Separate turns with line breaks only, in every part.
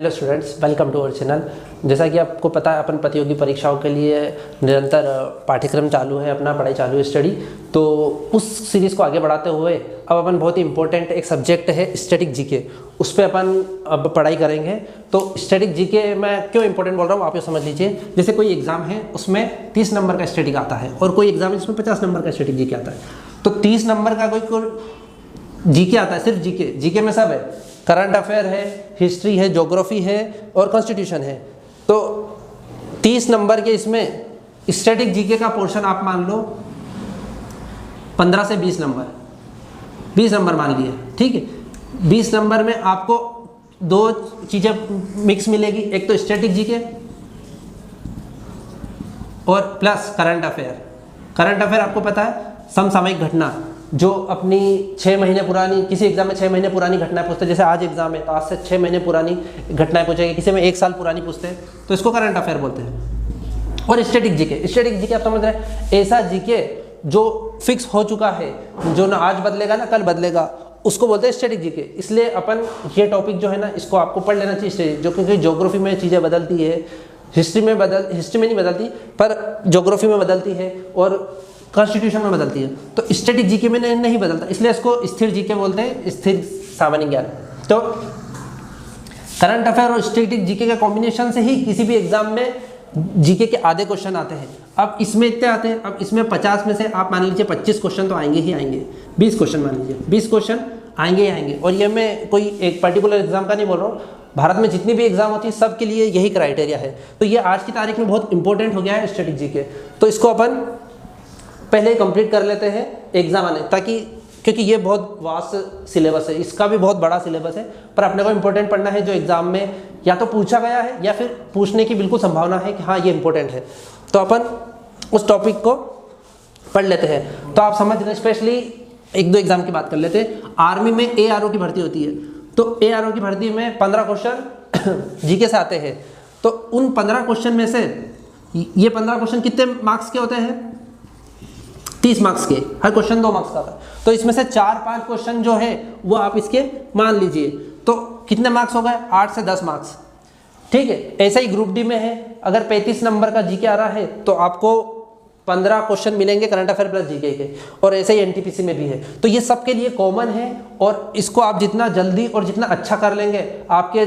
Hello students, welcome to our channel. जैसा कि आपको पता है, अपन प्रतियोगी परीक्षाओं के लिए निरंतर पाठ्यक्रम चालू है, अपना पढ़ाई चालू है, स्टडी। तो उस सीरीज़ को आगे बढ़ाते हुए अब अपन बहुत ही इंपॉर्टेंट एक सब्जेक्ट है स्टैटिक जीके, उस पर अपन अब पढ़ाई करेंगे। तो स्टैटिक जीके मैं क्यों इंपॉर्टेंट बोल रहा हूँ आप ये समझ लीजिए। जैसे कोई एग्जाम है उसमें 30 नंबर का स्टैटिक आता है और कोई एग्जाम है जिसमें 50 नंबर का स्टैटिक जीके आता है। तो 30 नंबर का कोई जीके आता है, सिर्फ जीके में सब है, करंट अफेयर है, हिस्ट्री है, ज्योग्राफी है और कॉन्स्टिट्यूशन है। तो 30 नंबर के इसमें स्टैटिक जीके का पोर्शन आप मान लो 15 से 20 नंबर, 20 नंबर मान लिए, ठीक है। 20 नंबर में आपको दो चीज़ें मिक्स मिलेगी, एक तो स्टैटिक जीके और plus current affair. Current affair आपको पता है, समसामयिक घटना जो अपनी 6 महीने पुरानी, किसी एग्जाम में 6 महीने पुरानी घटनाएं पूछते हैं। जैसे आज एग्जाम है तो आज से 6 महीने पुरानी घटनाएं पूछेंगे, किसी में 1 साल पुरानी पूछते हैं, तो इसको करंट अफेयर बोलते हैं। और स्टैटिक जीके आप समझ रहे हैं, ऐसा जीके जो फिक्स हो चुका है, जो ना आज बदलेगा ना कल बदलेगा, उसको बोलते हैं स्टैटिक जीके। इसलिए अपन ये टॉपिक जो है ना, इसको आपको पढ़ लेना चाहिए, जो क्योंकि ज्योग्राफी में चीज़ें बदलती है, हिस्ट्री में नहीं बदलती पर ज्योग्राफी में बदलती है और कॉन्स्टिट्यूशन में बदलती है। तो स्टैटिक जीके में नहीं बदलता, इसलिए इसको स्थिर जीके बोलते हैं, स्थिर सामान्य ज्ञान। तो करंट अफेयर और स्टैटिक जीके के कॉम्बिनेशन से ही किसी भी एग्जाम में जीके के आधे क्वेश्चन आते हैं। अब इसमें इतने आते हैं, अब इसमें 50 में से आप मान लीजिए 25 क्वेश्चन तो आएंगे ही आएंगे, 20 क्वेश्चन मान लीजिए, 20 क्वेश्चन आएंगे ही आएंगे। और ये मैं कोई एक पर्टिकुलर एग्जाम का नहीं बोल रहा हूँ, भारत में जितनी भी एग्जाम होती है सबके लिए यही क्राइटेरिया है। तो ये आज की तारीख में बहुत इंपॉर्टेंट हो गया है स्टैटिक जीके। तो इसको अपन पहले ही कंप्लीट कर लेते हैं एग्जाम आने, ताकि क्योंकि ये बहुत वास्ट सिलेबस है, इसका भी बहुत बड़ा सिलेबस है, पर अपने को इंपॉर्टेंट पढ़ना है जो एग्जाम में या तो पूछा गया है या फिर पूछने की बिल्कुल संभावना है कि हाँ ये इंपॉर्टेंट है। तो अपन उस टॉपिक को पढ़ लेते हैं। तो आप समझ रहे, स्पेशली 1-2 एग्जाम की बात कर लेते हैं। आर्मी में ARO की भर्ती होती है, तो ARO की भर्ती में 15 क्वेश्चन जीके से आते हैं। तो उन 15 क्वेश्चन में से ये 15 क्वेश्चन कितने मार्क्स के होते हैं? 30 मार्क्स के, हर क्वेश्चन 2 मार्क्स का था। तो इसमें से 4-5 क्वेश्चन जो है वो आप इसके मान लीजिए, तो कितने मार्क्स हो गए? 8 से 10 मार्क्स, ठीक है। ऐसा ही ग्रुप डी में है, अगर 35 नंबर का जीके आ रहा है तो आपको 15 क्वेश्चन मिलेंगे करंट अफेयर प्लस जीके के, और ऐसे ही एनटीपीसी में भी है। तो ये सबके लिए कॉमन है, और इसको आप जितना जल्दी और जितना अच्छा कर लेंगे आपके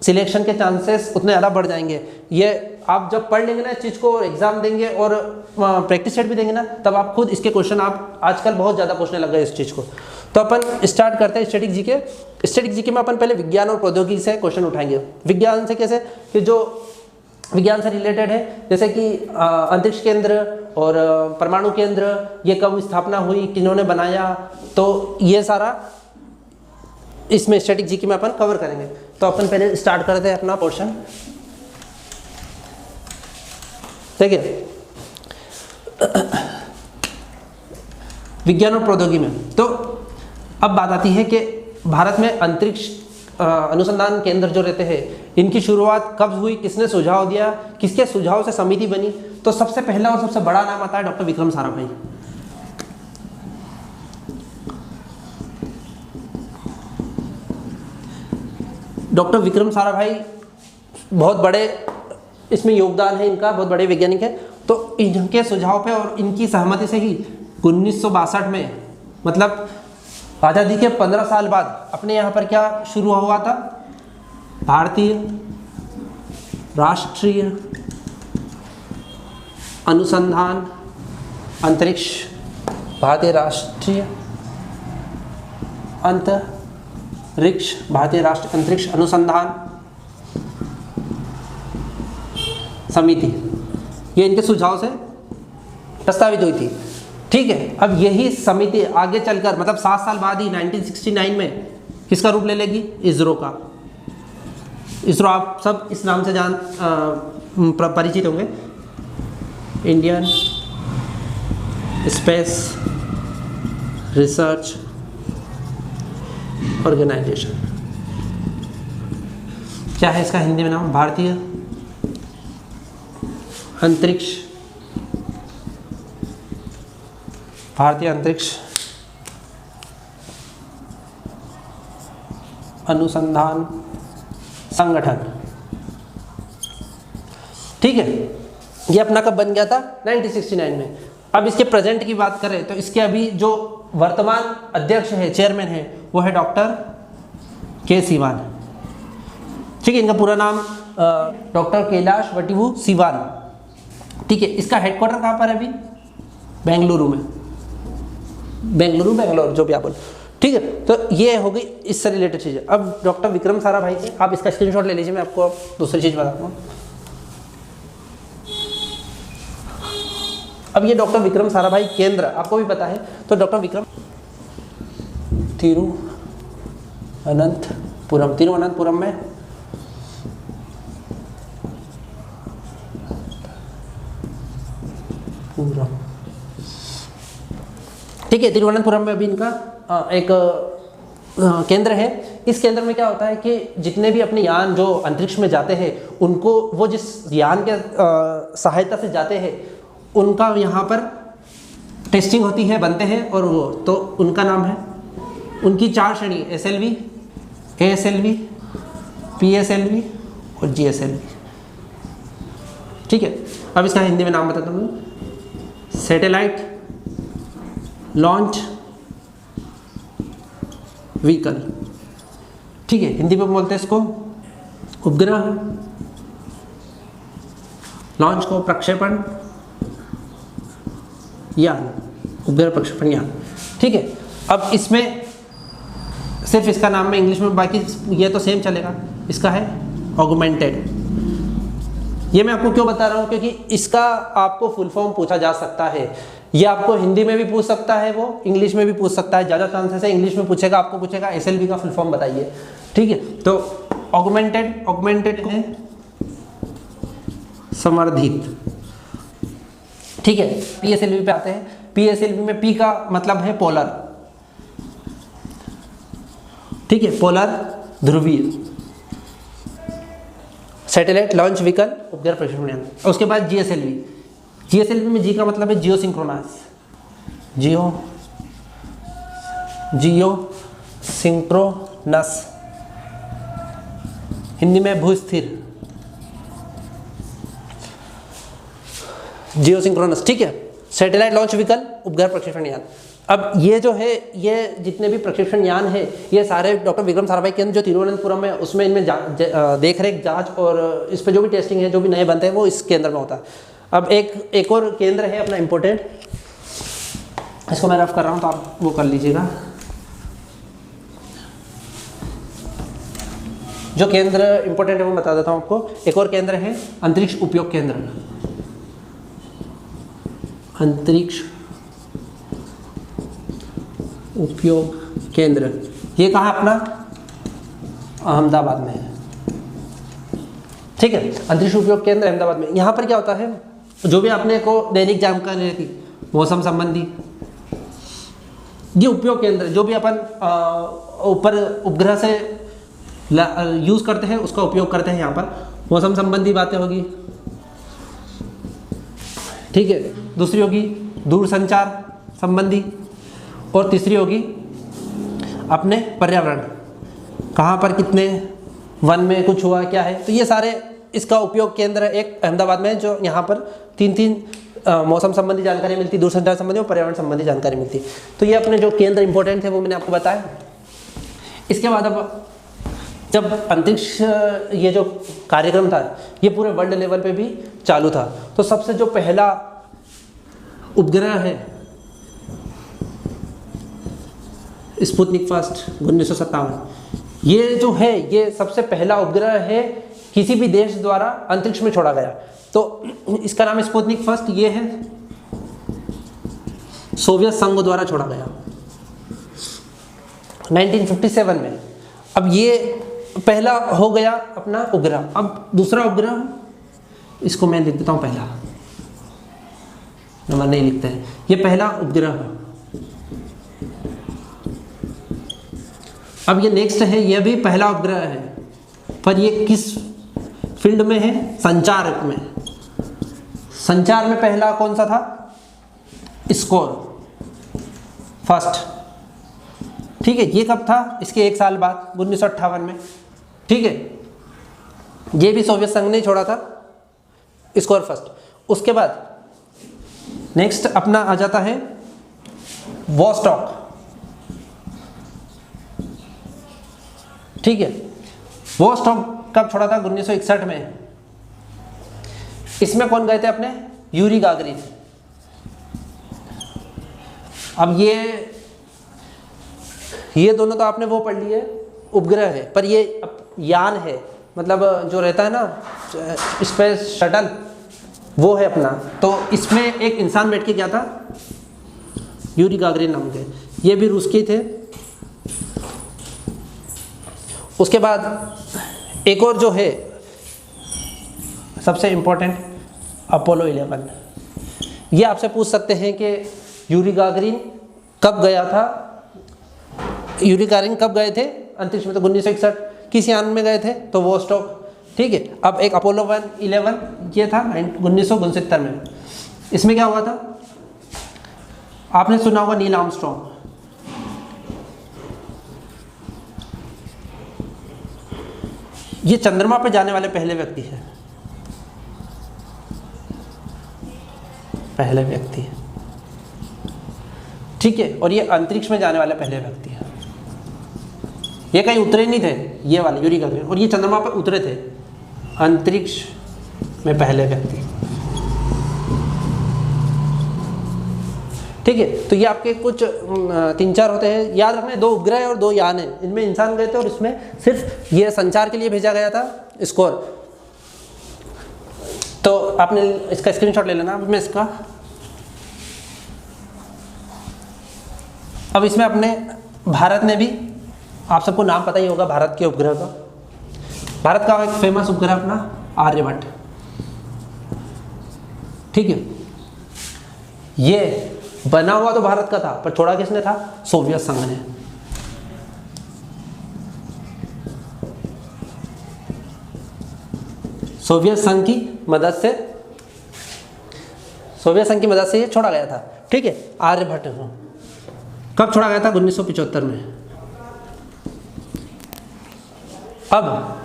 सिलेक्शन के चांसेस उतने ज़्यादा बढ़ जाएंगे। ये आप जब पढ़ लेंगे ना इस चीज़ को और एग्जाम देंगे और प्रैक्टिस सेट भी देंगे ना, तब आप खुद इसके क्वेश्चन आप आजकल बहुत ज़्यादा पूछने लग गए इस चीज़ को। तो अपन स्टार्ट करते हैं स्टैटिक जीके। स्टैटिक जीके में अपन पहले विज्ञान और प्रौद्योगिकी से क्वेश्चन उठाएंगे। विज्ञान से कैसे, कि जो विज्ञान से रिलेटेड है, जैसे कि अंतरिक्ष केंद्र और परमाणु केंद्र, ये कब स्थापना हुई, किन्होंने बनाया, तो ये सारा इसमें स्टैटिक जीके में अपन कवर करेंगे। तो अपन पहले स्टार्ट करते हैं अपना पोर्शन, ठीक है। विज्ञान और प्रौद्योगिकी में तो अब बात आती है कि भारत में अंतरिक्ष अनुसंधान केंद्र जो रहते हैं, इनकी शुरुआत कब हुई, किसने सुझाव दिया, किसके सुझाव से समिति बनी। तो सबसे पहला और सबसे बड़ा नाम आता है डॉक्टर विक्रम साराभाई। डॉक्टर विक्रम साराभाई बहुत बड़े इसमें योगदान है इनका, बहुत बड़े वैज्ञानिक है। तो इनके सुझाव पे और इनकी सहमति से ही 1962 में, मतलब आज़ादी के 15 साल बाद अपने यहाँ पर क्या शुरू हुआ था? भारतीय राष्ट्रीय अनुसंधान अंतरिक्ष, भारतीय राष्ट्रीय अंतरिक्ष, भारतीय राष्ट्रीय अंतरिक्ष अनुसंधान समिति, ये इनके सुझाव से प्रस्तावित हुई थी, ठीक है। अब यही समिति आगे चलकर, मतलब 7 साल बाद ही 1969 में किसका रूप ले लेगी? इसरो का। इसरो आप सब इस नाम से परिचित होंगे, इंडियन स्पेस रिसर्च ऑर्गेनाइजेशन। क्या है इसका हिंदी में नाम? भारतीय अंतरिक्ष अनुसंधान संगठन। ठीक है, ये अपना कब बन गया था? 1969 में। अब इसके प्रेजेंट की बात करें तो इसके अभी जो वर्तमान अध्यक्ष है, चेयरमैन है, वो है डॉक्टर के सीवान। ठीक है, इनका पूरा नाम डॉक्टर कैलाश वटिवु सीवान। ठीक है, इसका हेडक्वार्टर कहाँ पर है अभी? बेंगलुरु में, बेंगलोर जो भी आप बोलो। ठीक है, तो ये हो गई इससे रिलेटेड चीज़। अब डॉक्टर विक्रम साराभाई से आप इसका स्क्रीनशॉट ले लीजिए, मैं आपको अब दूसरी चीज़ बताता हूँ। अब ये डॉक्टर विक्रम साराभाई केंद्र आपको भी पता है, तो डॉक्टर विक्रम तिरुवनंतपुरम में ठीक है, तिरुवनंतपुरम में अभी इनका एक केंद्र है। इस केंद्र में क्या होता है कि जितने भी अपने यान जो अंतरिक्ष में जाते हैं, उनको वो जिस यान के सहायता से जाते हैं, उनका यहाँ पर टेस्टिंग होती है, बनते हैं, और वो तो उनका नाम है, उनकी 4 श्रेणी, SLV, ASLV, PSLV और GSLV। ठीक है, अब इसका हिंदी में नाम बताता हूँ। Satellite launch vehicle. ठीक है, हिंदी में बोलते हैं इसको उपग्रह लॉन्च को प्रक्षेपण यान, उपग्रह प्रक्षेपण यान। ठीक है, अब इसमें सिर्फ इसका नाम में इंग्लिश में, बाकी ये तो सेम चलेगा। इसका है ऑगमेंटेड। ये मैं आपको क्यों बता रहा हूँ, क्योंकि इसका आपको फुल फॉर्म पूछा जा सकता है। ये आपको हिंदी में भी पूछ सकता है, वो इंग्लिश में भी पूछ सकता है। ज़्यादा चांसेस है इंग्लिश में पूछेगा, आपको पूछेगा SLV का फुल फॉर्म बताइए। ठीक है, तो ऑगमेंटेड है समर्थित। ठीक है, PSLV पे आते हैं। PSLV में P का मतलब है पोलर। ठीक है, पोलर ध्रुवीय सैटेलाइट लॉन्च व्हीकल, उपग्रह प्रक्षेपण यान। उसके बाद GSLV में G का मतलब है जियो सिंक्रोनस, हिंदी में भूस्थिर, जियो सिंक्रोनस। ठीक है, सैटेलाइट लॉन्च व्हीकल, उपग्रह प्रक्षेपण यान। अब ये जो है, ये जितने भी प्रक्षेपण यान है, ये सारे डॉक्टर विक्रम साराभाई केंद्र जो तिरुवनंतपुरम है, उसमें इनमें देख रेख, जांच और इस पर जो भी टेस्टिंग है, जो भी नए बनते हैं, वो इस केंद्र में होता है। अब एक और केंद्र है अपना इम्पोर्टेंट, इसको मैं रफ कर रहा हूँ तो आप वो कर लीजिएगा। जो केंद्र इम्पोर्टेंट है वो बता देता हूँ आपको। एक और केंद्र है अंतरिक्ष उपयोग केंद्र। अंतरिक्ष उपयोग केंद्र, ये कहाँ अपना? अहमदाबाद में है। ठीक है, अंतरिक्ष उपयोग केंद्र अहमदाबाद में। यहाँ पर क्या होता है, जो भी आपने को दैनिक जानकारी रहती मौसम संबंधी, ये उपयोग केंद्र जो भी अपन ऊपर उपग्रह से यूज़ करते हैं, उसका उपयोग करते हैं। यहाँ पर मौसम संबंधी बातें होगी। ठीक है, दूसरी होगी दूरसंचार संबंधी, और तीसरी होगी अपने पर्यावरण, कहाँ पर कितने वन में कुछ हुआ क्या है। तो ये सारे इसका उपयोग केंद्र एक अहमदाबाद में है, जो यहाँ पर तीन मौसम संबंधी जानकारी मिलती, दूरसंचार संबंधी और पर्यावरण संबंधी जानकारी मिलती। तो ये अपने जो केंद्र इंपॉर्टेंट थे वो मैंने आपको बताया। इसके बाद अब जब अंतरिक्ष ये जो कार्यक्रम था, ये पूरे वर्ल्ड लेवल पे भी चालू था, तो सबसे जो पहला उपग्रह है स्पुतनिक फर्स्ट 1957, ये जो है ये सबसे पहला उपग्रह है किसी भी देश द्वारा अंतरिक्ष में छोड़ा गया। तो इसका नाम स्पुतनिक फर्स्ट, ये है सोवियत संघ द्वारा छोड़ा गया 1957 में। अब ये पहला हो गया अपना उपग्रह। अब दूसरा उपग्रह, इसको मैं लिख देता हूँ, पहला नंबर नहीं लिखते हैं, ये पहला उपग्रह। अब ये नेक्स्ट है, ये भी पहला उपग्रह है, पर ये किस फील्ड में है? संचार में। संचार में पहला कौन सा था? Score first. ठीक है, ये कब था? इसके 1 साल बाद 1958 में। ठीक है, ये भी सोवियत संघ ने छोड़ा था, स्कोर फर्स्ट। उसके बाद नेक्स्ट अपना आ जाता है वॉस्टॉक, ठीक है। वॉस्टॉक कब छोड़ा था? 1961 में। इसमें कौन गए थे अपने? Yuri Gagarin. अब ये दोनों तो आपने वो पढ़ लिए, उपग्रह है, पर ये यान है, मतलब जो रहता है ना स्पेस शटल, वो है अपना। तो इसमें एक इंसान बैठ के गया था, यूरी गागरिन नाम के, ये भी रूस के थे। उसके बाद एक और जो है सबसे इम्पोर्टेंट, अपोलो 11। ये आपसे पूछ सकते हैं कि यूरी गागरिन कब गया था, यूरी गागरिन कब गए थे अंतरिक्ष में? तो 1961। किस यान में गए थे? तो वोस्टॉक, ठीक है। अब एक अपोलो 11 ये था 1969 में। इसमें क्या हुआ था? आपने सुना होगा नील आर्मस्ट्रॉन्ग। ये चंद्रमा पर जाने वाले पहले व्यक्ति है, पहले व्यक्ति है, ठीक है। और ये अंतरिक्ष में जाने वाले पहले व्यक्ति है। ये कहीं उतरे नहीं थे, ये वाले यूरी गागरिन, और ये चंद्रमा पर उतरे थे, अंतरिक्ष में पहले व्यक्ति, ठीक है। तो ये आपके कुछ 3-4 होते हैं, याद रखना। 2 उपग्रह और 2 यान है, इनमें इंसान गए थे और इसमें सिर्फ ये संचार के लिए भेजा गया था, स्कोर। तो आपने इसका स्क्रीनशॉट ले लेना। अब मैं इसका, अब इसमें अपने भारत ने भी, आप सबको नाम पता ही होगा भारत के उपग्रह का। भारत का एक फेमस उपग्रह अपना आर्यभट्ट, ठीक है। ये बना हुआ तो भारत का था, पर छोड़ा किसने था? सोवियत संघ ने। सोवियत संघ की मदद से, सोवियत संघ की मदद से ये छोड़ा गया था, ठीक है। आर्यभट्ट को कब छोड़ा गया था? 1975 में। अब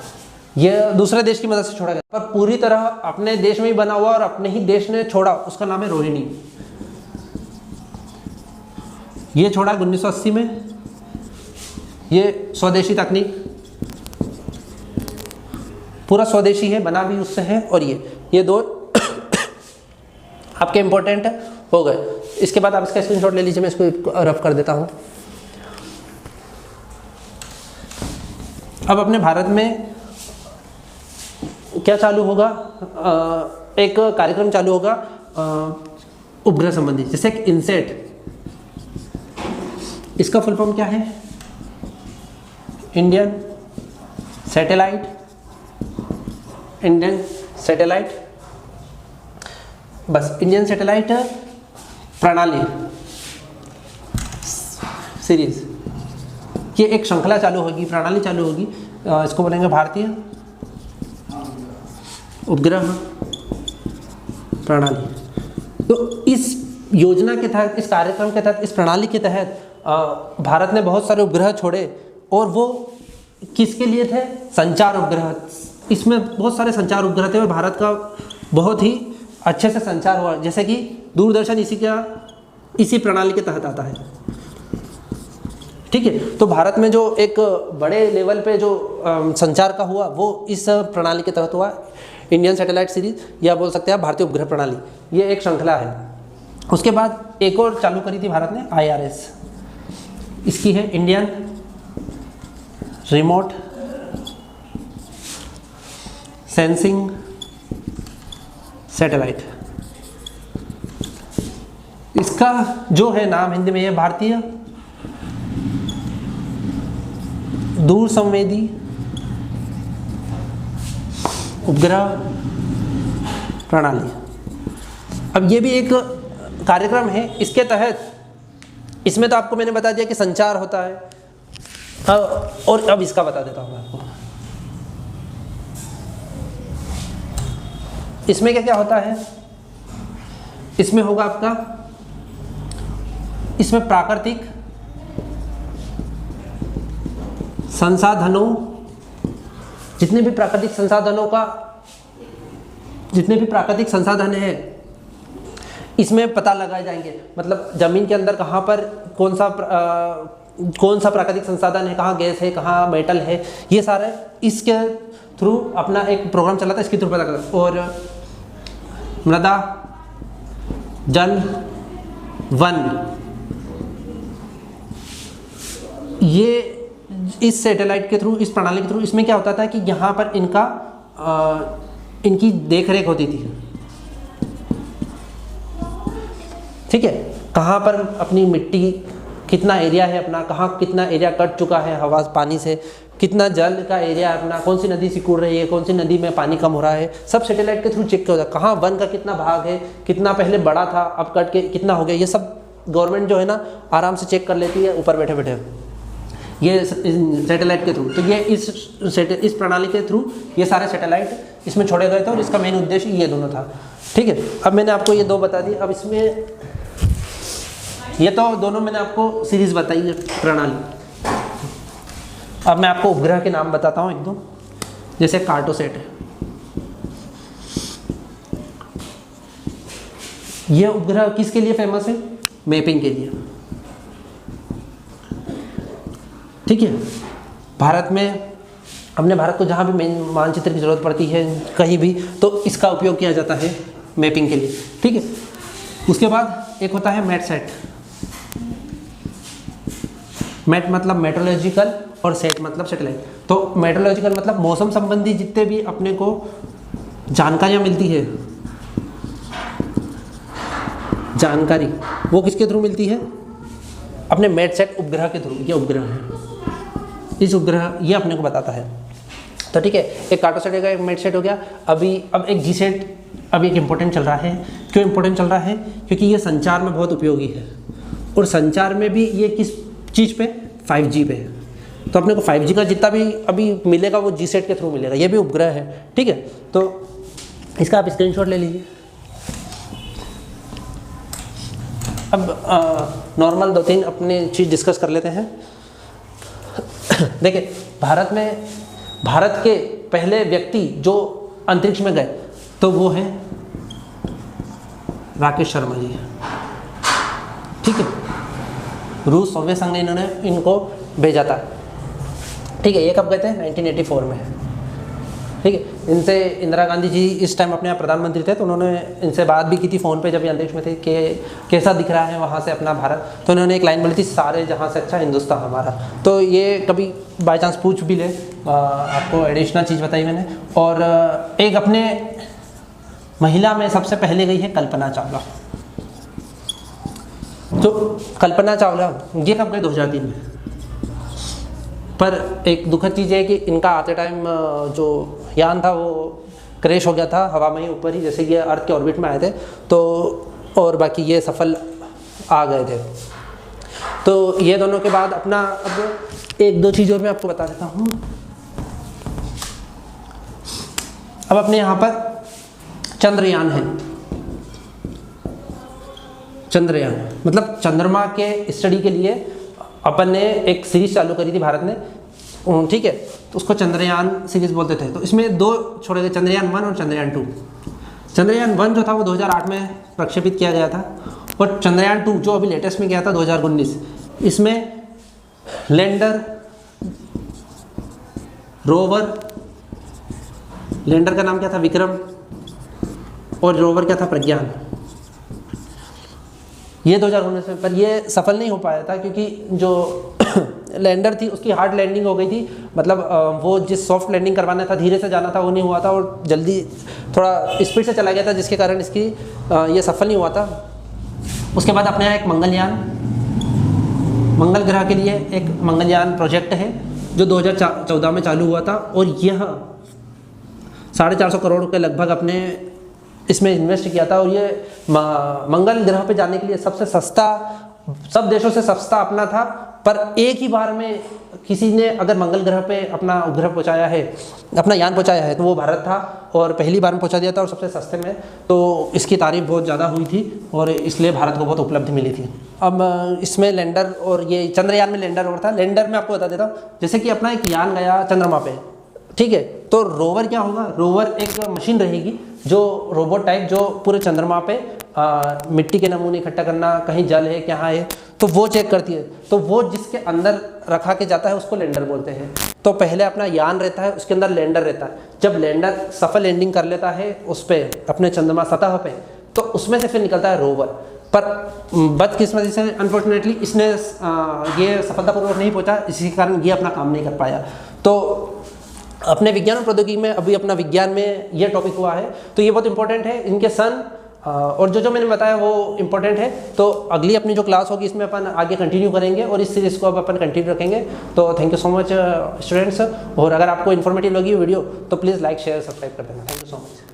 ये दूसरे देश की मदद से छोड़ा गया, पर पूरी तरह अपने देश में ही बना हुआ और अपने ही देश ने छोड़ा, उसका नाम है रोहिणी। ये छोड़ा 1980 में। ये स्वदेशी तकनीक, पूरा स्वदेशी है, बना भी उससे है। और ये 2 आपके इंपॉर्टेंट हो गए। इसके बाद आप इसका स्क्रीनशॉट ले लीजिए, मैं इसको रफ कर देता हूं। अब अपने भारत में क्या चालू होगा? एक कार्यक्रम चालू होगा उपग्रह संबंधी, जैसे एक इनसेट। इसका फुल फॉर्म क्या है? इंडियन सैटेलाइट, इंडियन सैटेलाइट, बस इंडियन सैटेलाइट प्रणाली सीरीज। ये एक श्रृंखला चालू होगी, प्रणाली चालू होगी, इसको बोलेंगे भारतीय उपग्रह प्रणाली। तो इस योजना के तहत, इस कार्यक्रम के तहत, इस प्रणाली के तहत भारत ने बहुत सारे उपग्रह छोड़े, और वो किसके लिए थे? संचार उपग्रह। इसमें बहुत सारे संचार उपग्रह थे और भारत का बहुत ही अच्छे से संचार हुआ, जैसे कि दूरदर्शन इसी प्रणाली के तहत आता है, ठीक है। तो भारत में जो एक बड़े लेवल पे जो संचार का हुआ, वो इस प्रणाली के तहत हुआ, इंडियन सैटेलाइट सीरीज, या बोल सकते हैं भारतीय उपग्रह प्रणाली। ये एक श्रृंखला है। उसके बाद एक और चालू करी थी भारत ने, IRS। इसकी है इंडियन रिमोट सेंसिंग सैटेलाइट। इसका जो है नाम हिंदी में, ये भारतीय दूर संवेदी उपग्रह प्रणाली। अब ये भी एक कार्यक्रम है, इसके तहत, इसमें तो आपको मैंने बता दिया कि संचार होता है, और अब इसका बता देता हूँ आपको। इसमें क्या क्या होता है? इसमें होगा आपका, इसमें प्राकृतिक संसाधनों जितने भी प्राकृतिक संसाधनों का, जितने भी प्राकृतिक संसाधन है इसमें पता लगाए जाएंगे। मतलब ज़मीन के अंदर कहाँ पर कौन सा प्राकृतिक संसाधन है, कहाँ गैस है, कहाँ मेटल है, ये सारे इसके थ्रू अपना एक प्रोग्राम चला था, इसके थ्रू पता करता। और मृदा जल वन, ये इस सैटेलाइट के थ्रू, इस प्रणाली के थ्रू, इसमें क्या होता था कि यहाँ पर इनकी देख रेख होती थी। ठीक है, कहाँ पर अपनी मिट्टी, कितना एरिया है अपना, कहाँ कितना एरिया कट चुका है हवा पानी से, कितना जल का एरिया है अपना, कौन सी नदी सिकुड़ रही है, कौन सी नदी में पानी कम हो रहा है, सब सैटेलाइट के थ्रू चेक किया होता है। कहाँ वन का कितना भाग है, कितना पहले बड़ा था अब कट के कितना हो गया, ये सब गवर्नमेंट जो है ना आराम से चेक कर लेती है ऊपर बैठे बैठे, ये सैटेलाइट के थ्रू। तो ये इस प्रणाली के थ्रू ये सारे सैटेलाइट इसमें छोड़े गए थे और इसका मेन उद्देश्य ये दोनों था। ठीक है, अब मैंने आपको ये दो बता दी। अब इसमें ये तो दोनों मैंने आपको सीरीज बताई है प्रणाली। अब मैं आपको उपग्रह के नाम बताता हूँ एक दो, जैसे कार्टोसैट है। ये उपग्रह किसके लिए फेमस है? मैपिंग के लिए। ठीक है, भारत में, अपने भारत को जहाँ भी मानचित्र की ज़रूरत पड़ती है कहीं भी, तो इसका उपयोग किया जाता है मैपिंग के लिए। ठीक है, उसके बाद एक होता है मैटसेट। मैट मतलब मेट्रोलॉजिकल और सेट मतलब सैटेलाइट। तो मेट्रोलॉजिकल मतलब मौसम संबंधी जितने भी अपने को जानकारियाँ मिलती है, जानकारी वो किसके थ्रू मिलती है? अपने मैटसेट उपग्रह के थ्रू। ये उपग्रह है, इस उपग्रह ये अपने को बताता है। तो ठीक है, एक कार्टोसैट हो गया, एक मैटसेट हो गया। अब एक जीसैट अभी एक इम्पोर्टेंट चल रहा है। क्यों इम्पोर्टेंट चल रहा है? क्योंकि ये संचार में बहुत उपयोगी है, और संचार में भी ये किस चीज़ पे? 5G पे। तो अपने को 5G का जितना भी अभी मिलेगा वो जीसैट के थ्रू मिलेगा। ये भी उपग्रह है। ठीक है, तो इसका आप स्क्रीनशॉट ले लीजिए। अब नॉर्मल 2-3 अपने चीज़ डिस्कस कर लेते हैं। देखिए, भारत के पहले व्यक्ति जो अंतरिक्ष में गए तो वो है राकेश शर्मा जी। ठीक है, रूस सोवियत संघ ने इनको भेजा था। ठीक है, ये कब गए थे? 1984 में। ठीक है, इनसे इंदिरा गांधी जी इस टाइम अपने यहाँ प्रधानमंत्री थे, तो उन्होंने इनसे बात भी की थी फ़ोन पे जब ये अंतरिक्ष में थे कि कैसा दिख रहा है वहाँ से अपना भारत। तो उन्होंने एक लाइन बोली थी, सारे जहाँ से अच्छा हिंदुस्तान हमारा। तो ये कभी बाई चांस पूछ भी ले, आपको एडिशनल चीज़ बताई मैंने। और एक अपने महिला में सबसे पहले गई है कल्पना चावला। तो कल्पना चावला ये कब गए? 2003 में। पर एक दुखद चीज़ है कि इनका आते टाइम जो यान था वो क्रैश हो गया था हवा में ही ऊपर ही, जैसे ये अर्थ के ऑर्बिट में आए थे। तो और बाकी ये सफल आ गए थे। तो ये दोनों के बाद अपना अब एक दो चीज़ और मैं आपको बता देता हूँ। अब अपने यहाँ पर चंद्रयान है। चंद्रयान मतलब चंद्रमा के स्टडी के लिए अपन ने एक सीरीज चालू करी थी भारत ने। ठीक है, तो उसको चंद्रयान सीरीज बोलते थे। तो इसमें दो छोड़े गए, चंद्रयान 1 और चंद्रयान 2। चंद्रयान 1 जो था वो 2008 में प्रक्षेपित किया गया था, और चंद्रयान 2 जो अभी लेटेस्ट में गया था 2019, इसमें लैंडर, रोवर, लैंडर का नाम क्या था? विक्रम, और रोवर क्या था? प्रज्ञान। ये 2019 में, पर ये सफल नहीं हो पाया था क्योंकि जो लैंडर थी उसकी हार्ड लैंडिंग हो गई थी। मतलब वो जिस सॉफ्ट लैंडिंग करवाना था, धीरे से जाना था, वो नहीं हुआ था, और जल्दी थोड़ा स्पीड से चला गया था, जिसके कारण इसकी ये सफल नहीं हुआ था। उसके बाद अपने यहाँ एक मंगलयान, मंगल ग्रह के लिए एक मंगलयान प्रोजेक्ट है जो 2014 में चालू हुआ था, और यह 450 करोड़ के लगभग अपने इसमें इन्वेस्ट किया था। और ये मंगल ग्रह पे जाने के लिए सबसे सस्ता, सब देशों से सस्ता अपना था, पर एक ही बार में किसी ने अगर मंगल ग्रह पे अपना उपग्रह पहुंचाया है, अपना यान पहुंचाया है, तो वो भारत था, और पहली बार में पहुंचा दिया था, और सबसे सस्ते में। तो इसकी तारीफ बहुत ज़्यादा हुई थी, और इसलिए भारत को बहुत उपलब्धि मिली थी। अब इसमें लैंडर, और ये चंद्रयान में लैंडर और था। लैंडर में आपको बता देता हूँ, जैसे कि अपना एक यान गया चंद्रमा पे, ठीक है। तो रोवर क्या होगा, रोवर एक मशीन रहेगी जो रोबोट टाइप, जो पूरे चंद्रमा पे मिट्टी के नमूने इकट्ठा करना, कहीं जल है क्या है तो वो चेक करती है। तो वो जिसके अंदर रखा के जाता है उसको लैंडर बोलते हैं। तो पहले अपना यान रहता है, उसके अंदर लैंडर रहता है। जब लैंडर सफल लैंडिंग कर लेता है उस पर, अपने चंद्रमा सतह पे, तो उसमें से फिर निकलता है रोवर। पर बदकिस्मती से अनफॉर्चुनेटली इसने ये सफलतापूर्वक नहीं पहुंचा, इसी के कारण ये अपना काम नहीं कर पाया। तो अपने विज्ञान और प्रौद्योगिकी में अभी अपना विज्ञान में ये टॉपिक हुआ है, तो ये बहुत इंपॉर्टेंट है। इनके सन और जो मैंने बताया वो इंपॉर्टेंट है। तो अगली अपनी जो क्लास होगी इसमें अपन आगे कंटिन्यू करेंगे और इस सीरीज़ को अब अपन कंटिन्यू रखेंगे। तो thank you so much students. और अगर आपको इन्फॉर्मेटिव लगी वीडियो तो प्लीज़ लाइक शेयर सब्सक्राइब कर देना। Thank you so much.